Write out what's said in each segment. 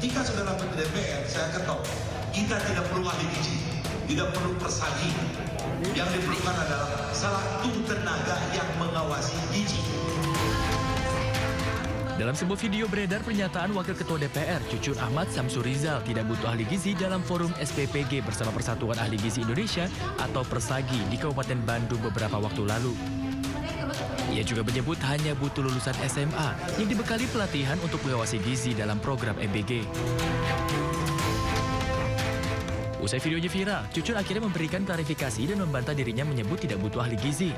Ketika saudara Menteri DPR, saya ketok, kita tidak perlu ahli gizi, tidak perlu persagi. Yang diperlukan adalah satu tenaga yang mengawasi gizi. Dalam sebuah video beredar pernyataan Wakil Ketua DPR, Cucun Ahmad Samsurizal tidak butuh ahli gizi dalam forum SPPG bersama Persatuan Ahli Gizi Indonesia atau Persagi di Kabupaten Bandung beberapa waktu lalu. Ia juga menyebut hanya butuh lulusan SMA yang dibekali pelatihan untuk mengawasi gizi dalam program MBG. Usai videonya viral, Cucun akhirnya memberikan klarifikasi dan membantah dirinya menyebut tidak butuh ahli gizi.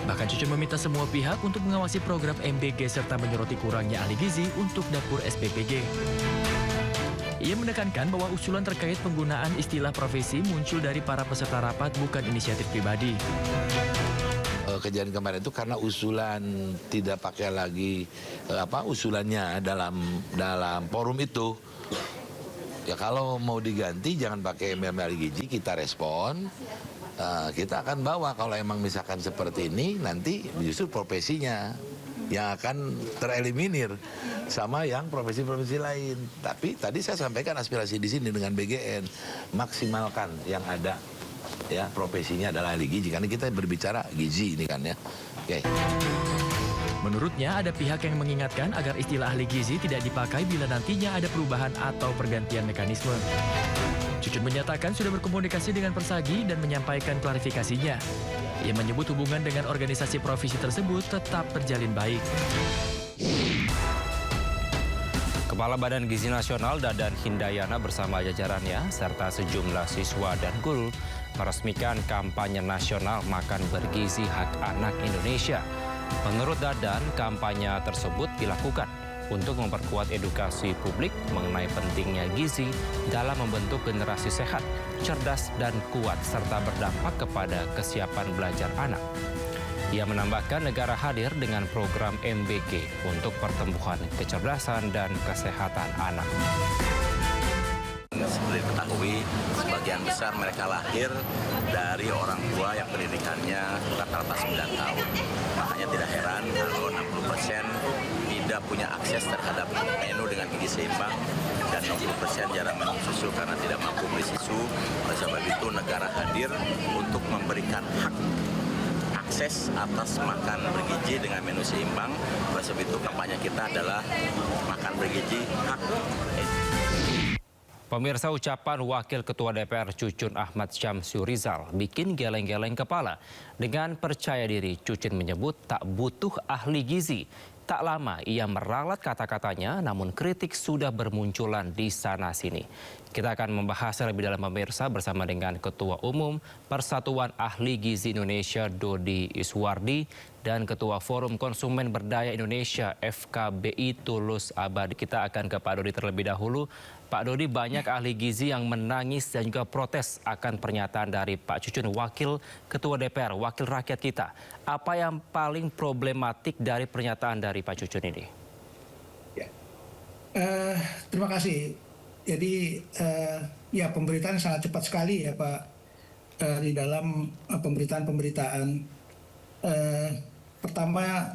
Bahkan Cucun meminta semua pihak untuk mengawasi program MBG serta menyoroti kurangnya ahli gizi untuk dapur SPPG. Ia menekankan bahwa usulan terkait penggunaan istilah profesi muncul dari para peserta rapat bukan inisiatif pribadi. Kejadian kemarin itu karena usulan tidak pakai lagi usulannya dalam forum itu. Ya kalau mau diganti jangan pakai ahli gizi, kita respon. Kita akan bawa kalau emang misalkan seperti ini nanti justru profesinya yang akan tereliminir sama yang profesi-profesi lain. Tapi tadi saya sampaikan aspirasi di sini dengan BGN, maksimalkan yang ada. Ya, profesinya adalah ahli gizi, karena kita berbicara gizi ini kan ya. Oke. Menurutnya ada pihak yang mengingatkan agar istilah ahli gizi tidak dipakai bila nantinya ada perubahan atau pergantian mekanisme. Cucun menyatakan sudah berkomunikasi dengan Persagi dan menyampaikan klarifikasinya. Ia menyebut hubungan dengan organisasi profesi tersebut tetap terjalin baik. Kepala Badan Gizi Nasional Dadan Hindayana bersama jajarannya serta sejumlah siswa dan guru meresmikan kampanye nasional Makan Bergizi Hak Anak Indonesia. Menurut Dadan, kampanye tersebut dilakukan untuk memperkuat edukasi publik mengenai pentingnya gizi dalam membentuk generasi sehat, cerdas, dan kuat serta berdampak kepada kesiapan belajar anak. Ia menambahkan negara hadir dengan program MBG untuk pertumbuhan kecerdasan dan kesehatan anak. Seperti diketahui, sebagian besar mereka lahir dari orang tua yang pendidikannya rata-rata 9 tahun. Makanya tidak heran kalau 60% tidak punya akses terhadap menu dengan gizi seimbang dan 60% jarang minum susu karena tidak mampu beli susu. Oleh sebab itu negara hadir untuk memberikan hak akses atas makan bergizi dengan menu seimbang. Oleh sebab itu kampanye kita adalah makan bergizi hak. Pemirsa, ucapan Wakil Ketua DPR Cucun Ahmad Syamsurizal bikin geleng-geleng kepala. Dengan percaya diri, Cucun menyebut tak butuh ahli gizi. Tak lama ia meralat kata-katanya, namun kritik sudah bermunculan di sana-sini. Kita akan membahas lebih dalam, pemirsa, bersama dengan Ketua Umum Persatuan Ahli Gizi Indonesia Dodi Iswardi dan Ketua Forum Konsumen Berdaya Indonesia FKBI Tulus Abadi. Kita akan ke Pak Dodi terlebih dahulu. Pak Dodi, banyak ahli gizi yang menangis dan juga protes akan pernyataan dari Pak Cucun, Wakil Ketua DPR, Wakil Rakyat kita. Apa yang paling problematik dari pernyataan dari Pak Cucun ini? Ya. Terima kasih. Jadi ya pemberitaan sangat cepat sekali ya Pak di dalam pemberitaan. Pertama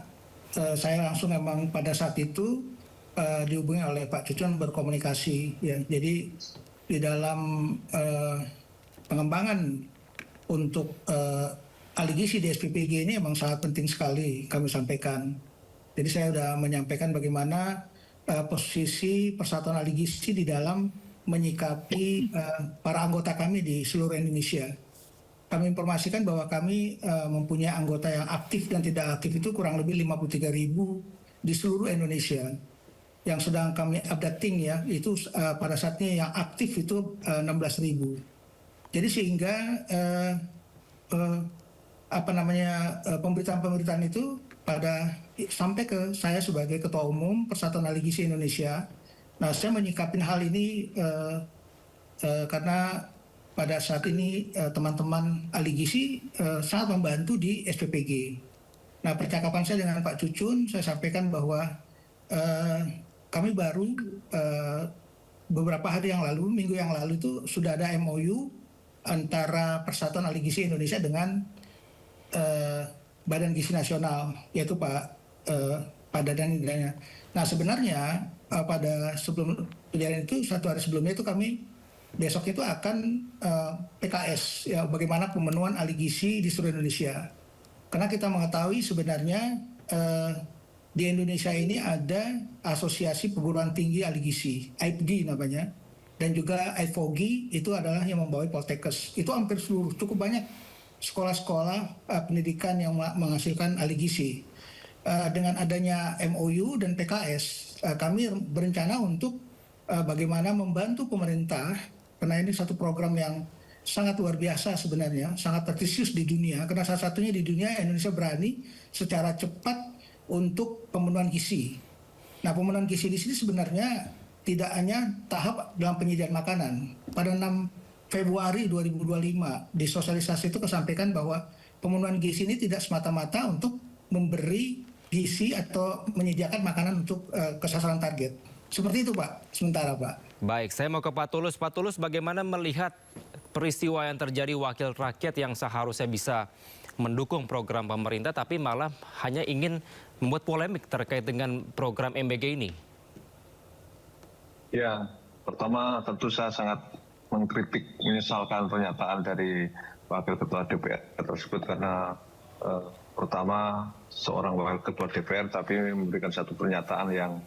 saya langsung memang pada saat itu dihubungi oleh Pak Cucun berkomunikasi ya. Jadi di dalam pengembangan untuk ahli gizi di SPPG ini memang sangat penting sekali kami sampaikan. Jadi saya sudah menyampaikan bagaimana posisi Persatuan Ahli Gizi di dalam menyikapi para anggota kami di seluruh Indonesia. Kami informasikan bahwa kami mempunyai anggota yang aktif dan tidak aktif itu kurang lebih 53.000 di seluruh Indonesia. Yang sedang kami updating ya, itu pada saatnya yang aktif itu 16.000. Jadi sehingga pemberitaan-pemberitaan itu sampai ke saya sebagai Ketua Umum Persatuan Ahli Gizi Indonesia. Nah, saya menyikapi hal ini karena pada saat ini teman-teman ahli gizi sangat membantu di SPPG. Nah, percakapan saya dengan Pak Cucun, saya sampaikan bahwa kami baru beberapa hari yang lalu, minggu yang lalu itu sudah ada MOU antara Persatuan Ahli Gizi Indonesia dengan Badan Gizi Nasional, yaitu Pak pada dan tidaknya. Nah sebenarnya pada sebelum kejadian itu 1 hari sebelumnya itu kami besok itu akan PKS ya, bagaimana pemenuhan ahli gizi di seluruh Indonesia. Karena kita mengetahui sebenarnya di Indonesia ini ada Asosiasi Perguruan Tinggi Ahli Gizi, AIPGI namanya, dan juga AIFOGI itu adalah yang membawahi Poltekkes. Itu hampir seluruh, cukup banyak sekolah-sekolah pendidikan yang menghasilkan ahli gizi. Dengan adanya MOU dan PKS, kami berencana untuk bagaimana membantu pemerintah, karena ini satu program yang sangat luar biasa sebenarnya, sangat prestisius di dunia, karena salah satunya di dunia Indonesia berani secara cepat untuk pemenuhan gizi. Nah, pemenuhan gizi di sini sebenarnya tidak hanya tahap dalam penyediaan makanan. Pada 6 Februari 2025 di sosialisasi itu kesampaikan bahwa pemenuhan gizi ini tidak semata-mata untuk memberi gizi atau menyediakan makanan untuk kesasaran target. Seperti itu Pak, sementara Pak. Baik, saya mau ke Pak Tulus. Pak Tulus, bagaimana melihat peristiwa yang terjadi wakil rakyat yang seharusnya bisa mendukung program pemerintah tapi malah hanya ingin membuat polemik terkait dengan program MBG ini? Ya, pertama tentu saya sangat mengkritik, menyesalkan pernyataan dari Wakil Ketua DPR tersebut karena pertama seorang Wakil Ketua DPR tapi memberikan satu pernyataan yang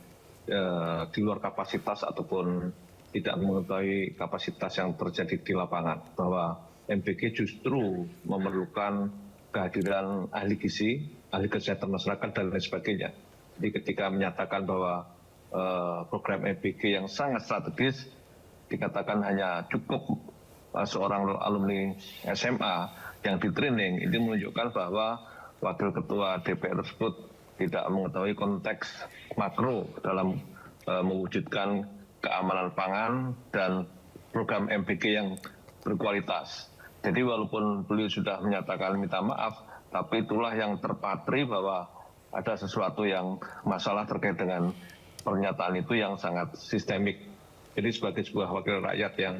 di luar kapasitas ataupun tidak mengetahui kapasitas yang terjadi di lapangan, bahwa MBG justru memerlukan kehadiran ahli gizi, ahli kesehatan masyarakat dan lain sebagainya. Jadi ketika menyatakan bahwa program MBG yang sangat strategis dikatakan hanya cukup seorang alumni SMA yang di training, ini menunjukkan bahwa Wakil Ketua DPR tersebut tidak mengetahui konteks makro dalam mewujudkan keamanan pangan dan program MBG yang berkualitas. Jadi walaupun beliau sudah menyatakan minta maaf, tapi itulah yang terpatri bahwa ada sesuatu yang masalah terkait dengan pernyataan itu yang sangat sistemik. Jadi sebagai sebuah wakil rakyat yang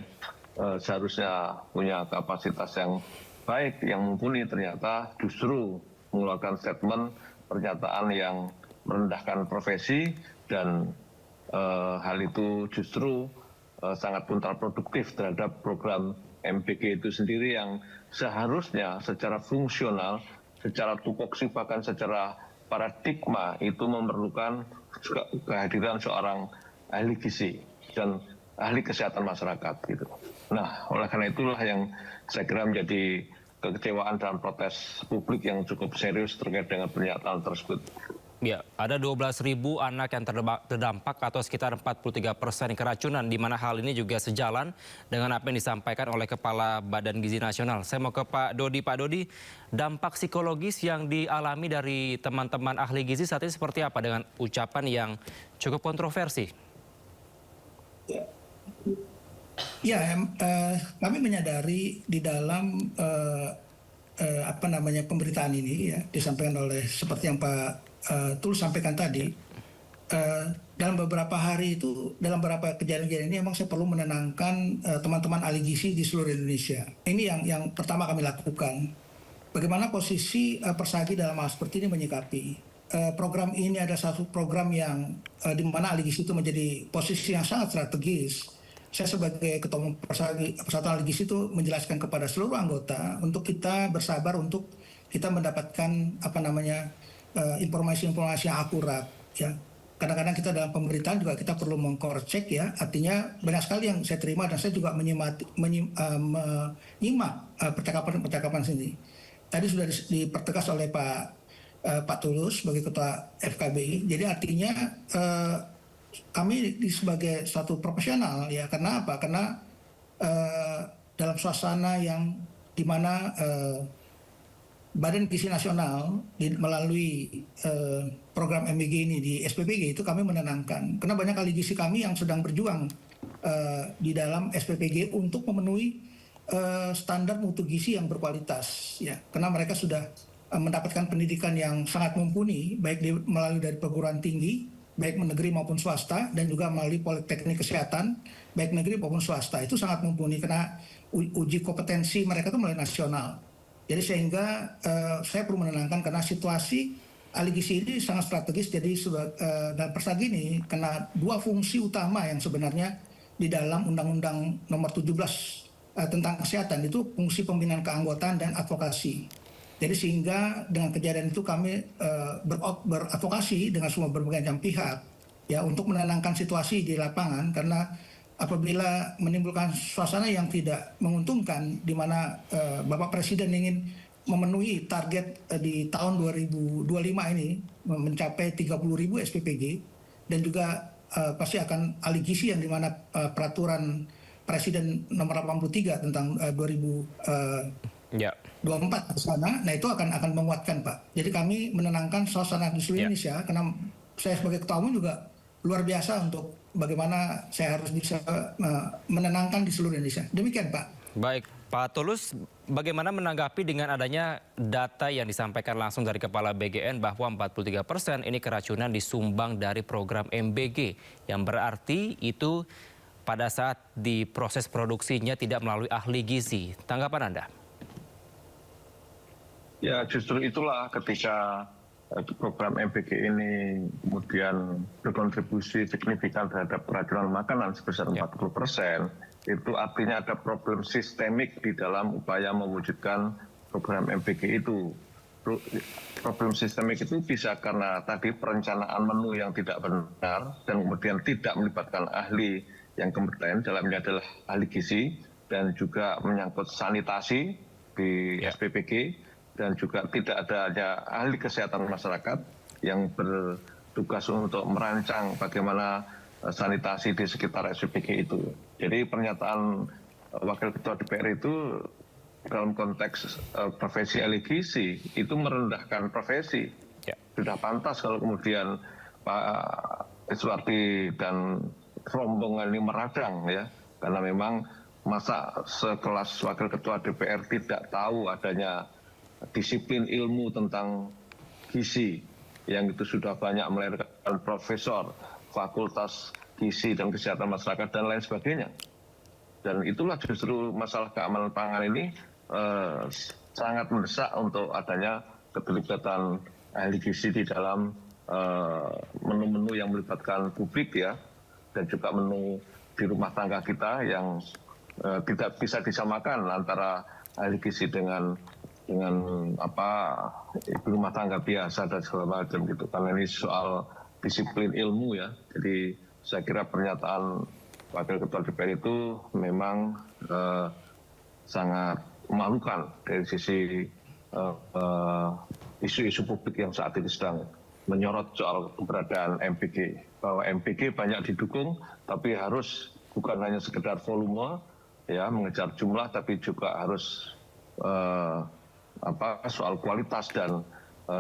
seharusnya punya kapasitas yang baik, yang mumpuni, ternyata justru mengeluarkan statement pernyataan yang merendahkan profesi dan hal itu justru sangat kontraproduktif terhadap program MBG itu sendiri yang seharusnya secara fungsional, secara tupoksi bahkan secara paradigma itu memerlukan kehadiran seorang ahli gizi dan ahli kesehatan masyarakat gitu. Nah, oleh karena itulah yang saya kira menjadi kekecewaan dan protes publik yang cukup serius terkait dengan pernyataan tersebut. Ya, ada 12.000 anak yang terdampak atau sekitar 43% keracunan, di mana hal ini juga sejalan dengan apa yang disampaikan oleh Kepala Badan Gizi Nasional. Saya mau ke Pak Dodi. Pak Dodi, dampak psikologis yang dialami dari teman-teman ahli gizi saat ini seperti apa dengan ucapan yang cukup kontroversi? Ya, kami menyadari di dalam pemberitaan ini ya disampaikan oleh seperti yang Pak Tulus sampaikan tadi, dalam beberapa hari itu, dalam beberapa kejadian-kejadian ini memang saya perlu menenangkan teman-teman ahli gizi di seluruh Indonesia. Ini yang pertama kami lakukan. Bagaimana posisi Persagi dalam hal seperti ini menyikapi. Program ini ada satu program yang di mana ahli gizi itu menjadi posisi yang sangat strategis. Saya sebagai Ketua Umum Persatuan Ahli Gizi itu menjelaskan kepada seluruh anggota untuk kita bersabar untuk kita mendapatkan informasi-informasi yang akurat ya. Kadang-kadang kita dalam pemberitaan juga kita perlu mengcross-check ya, artinya banyak sekali yang saya terima dan saya juga menyimak percakapan sini. Tadi sudah dipertegas oleh Pak Tulus sebagai Ketua FKBI, jadi artinya kami sebagai satu profesional ya, karena apa? Karena dalam suasana yang dimana Badan Gizi Nasional melalui program MBG ini di SPPG itu kami menenangkan. Karena banyak ahli gizi kami yang sedang berjuang di dalam SPPG untuk memenuhi standar mutu gizi yang berkualitas. Ya, karena mereka sudah mendapatkan pendidikan yang sangat mumpuni, baik melalui dari perguruan tinggi, baik negeri maupun swasta, dan juga melalui politeknik kesehatan, baik negeri maupun swasta. Itu sangat mumpuni karena uji kompetensi mereka itu melalui nasional. Jadi sehingga saya perlu menenangkan karena situasi ahli gizi ini sangat strategis. Jadi dan Persagi ini kena dua fungsi utama yang sebenarnya di dalam Undang-Undang Nomor 17 tentang kesehatan, itu fungsi pembinaan keanggotaan dan advokasi. Jadi sehingga dengan kejadian itu kami beradvokasi dengan semua berbagai macam pihak ya untuk menenangkan situasi di lapangan, karena apabila menimbulkan suasana yang tidak menguntungkan di mana Bapak Presiden ingin memenuhi target di tahun 2025 ini mencapai 30.000 SPPG, dan juga pasti akan ahli gizi yang di mana peraturan Presiden nomor 83 tentang 24 ke sana, nah itu akan menguatkan Pak. Jadi kami menenangkan suasana di seluruh Indonesia, karena saya sebagai ketua umum juga luar biasa untuk bagaimana saya harus bisa menenangkan di seluruh Indonesia. Demikian Pak. Baik, Pak Tulus, bagaimana menanggapi dengan adanya data yang disampaikan langsung dari Kepala BGN bahwa 43% ini keracunan disumbang dari program MBG, yang berarti itu pada saat di proses produksinya tidak melalui ahli gizi. Tanggapan Anda? Ya, justru itulah ketika program MBG ini kemudian berkontribusi signifikan terhadap keracunan makanan sebesar 40%, itu artinya ada problem sistemik di dalam upaya mewujudkan program MBG itu. Problem sistemik itu bisa karena tadi perencanaan menu yang tidak benar dan kemudian tidak melibatkan ahli yang kompeten, dalamnya adalah ahli gizi, dan juga menyangkut sanitasi di SPPG, dan juga tidak adanya ahli kesehatan masyarakat yang bertugas untuk merancang bagaimana sanitasi di sekitar SPPG itu. Jadi pernyataan Wakil Ketua DPR itu dalam konteks profesi ahli gizi itu merendahkan profesi. Sudah pantas kalau kemudian Pak Iswardi dan rombongan ini meradang ya, karena memang masa sekelas Wakil Ketua DPR tidak tahu adanya disiplin ilmu tentang gizi yang itu sudah banyak melahirkan profesor, fakultas gizi dan kesehatan masyarakat dan lain sebagainya. Dan itulah justru masalah keamanan pangan ini sangat mendesak untuk adanya keterlibatan ahli gizi di dalam menu-menu yang melibatkan publik ya, dan juga menu di rumah tangga kita yang tidak bisa disamakan antara ahli gizi dengan rumah tangga biasa dan segala macam gitu, karena ini soal disiplin ilmu ya. Jadi saya kira pernyataan Wakil Ketua DPR itu memang sangat memalukan dari sisi isu-isu publik yang saat ini sedang menyorot soal keberadaan MBG, bahwa MBG banyak didukung tapi harus bukan hanya sekedar volume ya, mengejar jumlah, tapi juga harus soal kualitas. Dan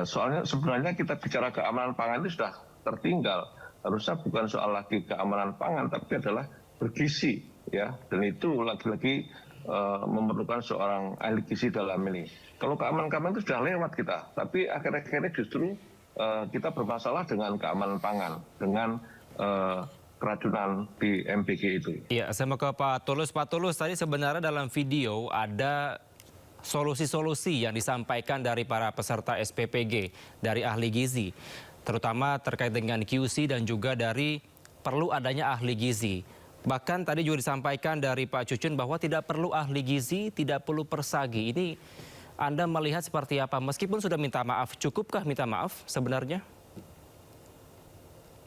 soalnya sebenarnya kita bicara keamanan pangan itu sudah tertinggal. Harusnya bukan soal lagi keamanan pangan, tapi adalah bergizi ya, dan itu lagi-lagi memerlukan seorang ahli gizi dalam ini. Kalau keamanan itu sudah lewat kita, tapi akhir-akhirnya justru kita bermasalah dengan keamanan pangan, dengan keracunan di MBG itu. Iya, saya mau ke Pak Tulus. Pak Tulus, tadi sebenarnya dalam video ada solusi-solusi yang disampaikan dari para peserta SPPG, dari ahli gizi, terutama terkait dengan QC dan juga dari perlu adanya ahli gizi. Bahkan tadi juga disampaikan dari Pak Cucun bahwa tidak perlu ahli gizi, tidak perlu Persagi. Ini Anda melihat seperti apa? Meskipun sudah minta maaf, cukupkah minta maaf sebenarnya?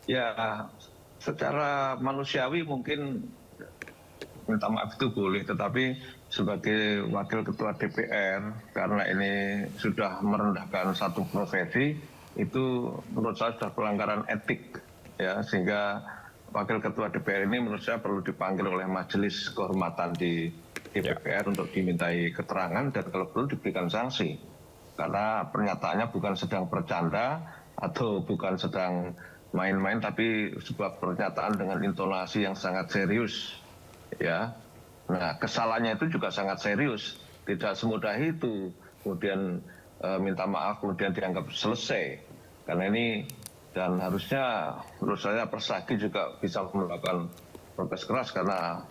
Ya, secara manusiawi mungkin minta maaf itu boleh, tetapi sebagai Wakil Ketua DPR, karena ini sudah merendahkan satu profesi, itu menurut saya sudah pelanggaran etik ya, sehingga Wakil Ketua DPR ini menurut saya perlu dipanggil oleh Majelis Kehormatan di DPR untuk dimintai keterangan dan kalau perlu diberikan sanksi, karena pernyataannya bukan sedang bercanda atau bukan sedang main-main, tapi sebuah pernyataan dengan intonasi yang sangat serius ya. Nah, kesalahannya itu juga sangat serius, tidak semudah itu kemudian minta maaf kemudian dianggap selesai, karena ini. Dan harusnya menurut saya Persagi juga bisa melakukan protes keras, karena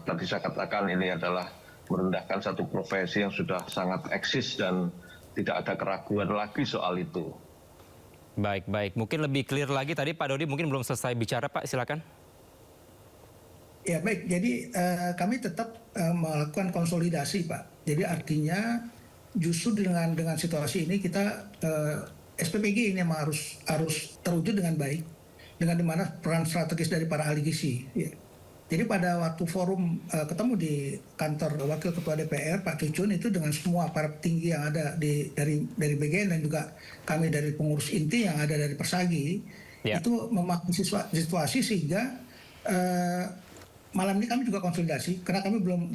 tadi saya katakan ini adalah merendahkan satu profesi yang sudah sangat eksis dan tidak ada keraguan lagi soal itu. Baik. Mungkin lebih clear lagi tadi Pak Dodi mungkin belum selesai bicara Pak, silakan. Ya baik, jadi kami tetap melakukan konsolidasi Pak. Jadi artinya justru dengan situasi ini kita SPPG ini memang harus terwujud dengan baik, dengan dimana peran strategis dari para ahli gizi. Ya. Jadi pada waktu forum ketemu di kantor Wakil Ketua DPR Pak Cucun itu dengan semua para petinggi yang ada dari BGN dan juga kami dari pengurus inti yang ada dari Persagi itu memahami situasi sehingga malam ini kami juga konsolidasi karena kami belum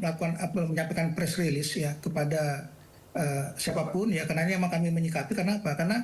menyampaikan press release ya kepada siapapun ya karena ini memang kami menyikapi karena apa? Karena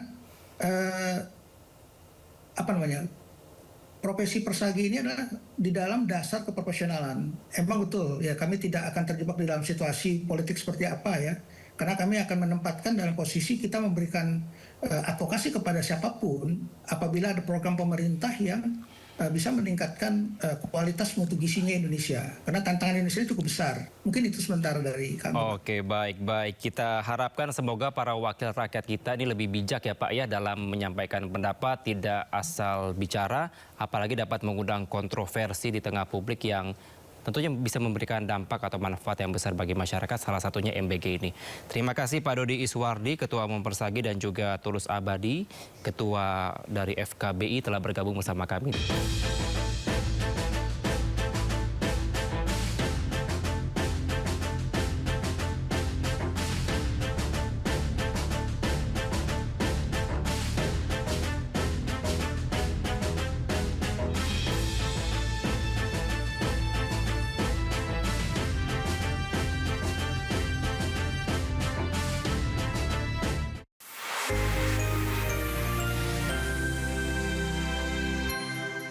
profesi Persagi ini adalah di dalam dasar keprofesionalan. Emang betul ya kami tidak akan terjebak di dalam situasi politik seperti apa ya. Karena kami akan menempatkan dalam posisi kita memberikan advokasi kepada siapapun apabila ada program pemerintah yang bisa meningkatkan kualitas mutu gizinya Indonesia. Karena tantangan Indonesia cukup besar. Mungkin itu sementara dari kami. Oke, baik. Kita harapkan semoga para wakil rakyat kita ini lebih bijak ya Pak ya dalam menyampaikan pendapat, tidak asal bicara, apalagi dapat mengundang kontroversi di tengah publik yang tentunya bisa memberikan dampak atau manfaat yang besar bagi masyarakat, salah satunya MBG ini. Terima kasih Pak Dodi Iswardi, Ketua Umum Persagi, dan juga Tulus Abadi, Ketua dari FKBI telah bergabung bersama kami.